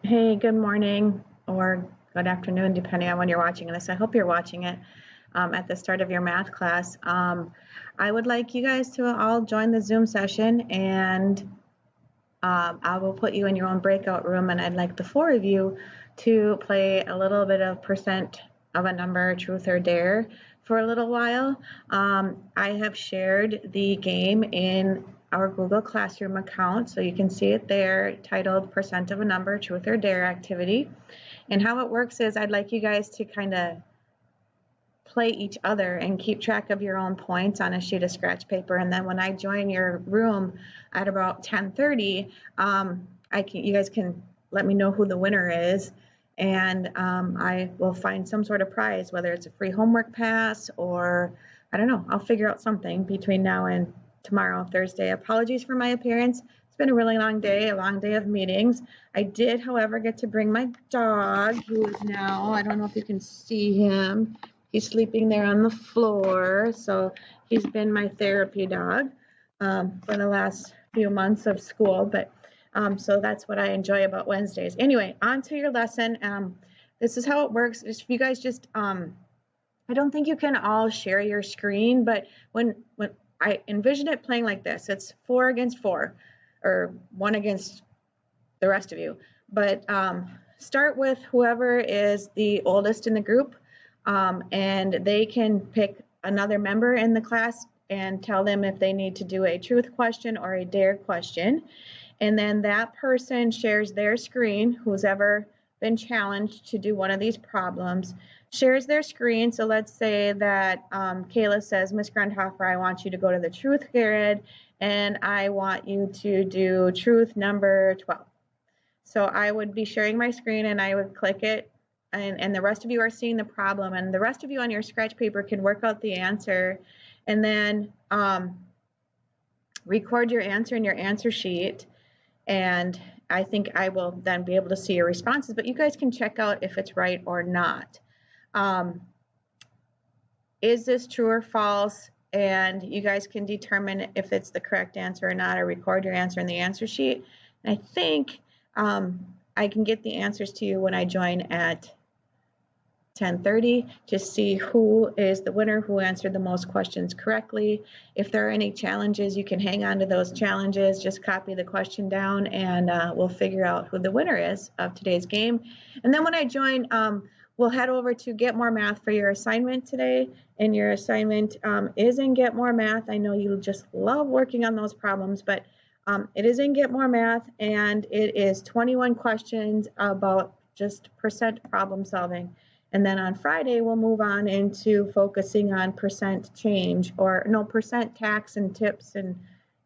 Hey, good morning or good afternoon, depending on when you're watching this. I hope you're watching it at the start of your math class. I would like you guys to all join the Zoom session, and I will put you in your own breakout room, and I'd like the four of you to play a little bit of percent of a number, truth or dare, for a little while. I have shared the game in our Google Classroom account, so you can see it there, titled Percent of a Number, Truth or Dare activity. And how it works is I'd like you guys to kind of play each other and keep track of your own points on a sheet of scratch paper. And then when I join your room at about 10:30, you guys can let me know who the winner is, and I will find some sort of prize, whether it's a free homework pass or I don't know. I'll figure out something between now and tomorrow, Thursday. Apologies for my appearance. It's been a really long day, a long day of meetings. I did, however, get to bring my dog, who is now, I don't know if you can see him. He's sleeping there on the floor. So he's been my therapy dog for the last few months of school. But so that's what I enjoy about Wednesdays. Anyway, on to your lesson. This is how it works. If you guys just, I don't think you can all share your screen, but when I envision it playing like this, it's 4 against 4 or 1 against the rest of you. But start with whoever is the oldest in the group. And they can pick another member in the class and tell them if they need to do a truth question or a dare question. And then that person shares their screen, who's ever been challenged to do one of these problems, shares their screen. So let's say that Kayla says, Ms. Grundhofer, I want you to go to the truth grid, and I want you to do truth number 12. So I would be sharing my screen, and I would click it, and the rest of you are seeing the problem, and the rest of you on your scratch paper can work out the answer, and then record your answer in your answer sheet. And I think I will then be able to see your responses, but you guys can check out if it's right or not. Is this true or false? And you guys can determine if it's the correct answer or not, or record your answer in the answer sheet. And I think I can get the answers to you when I join at 10:30 to see who is the winner, who answered the most questions correctly. If there are any challenges, you can hang on to those challenges. Just copy the question down, and we'll figure out who the winner is of today's game. And then when I join, we'll head over to Get More Math for your assignment today. And your assignment is in Get More Math. I know you just love working on those problems, but it is in Get More Math, and it is 21 questions about just percent problem solving. And then on Friday, we'll move on into focusing on percent change, or no, percent tax and tips and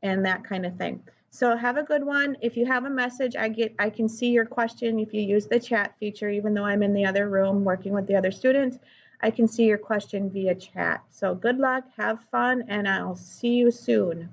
that kind of thing. So have a good one. If you have a message, I can see your question. If you use the chat feature, even though I'm in the other room working with the other students, I can see your question via chat. So good luck, have fun, and I'll see you soon.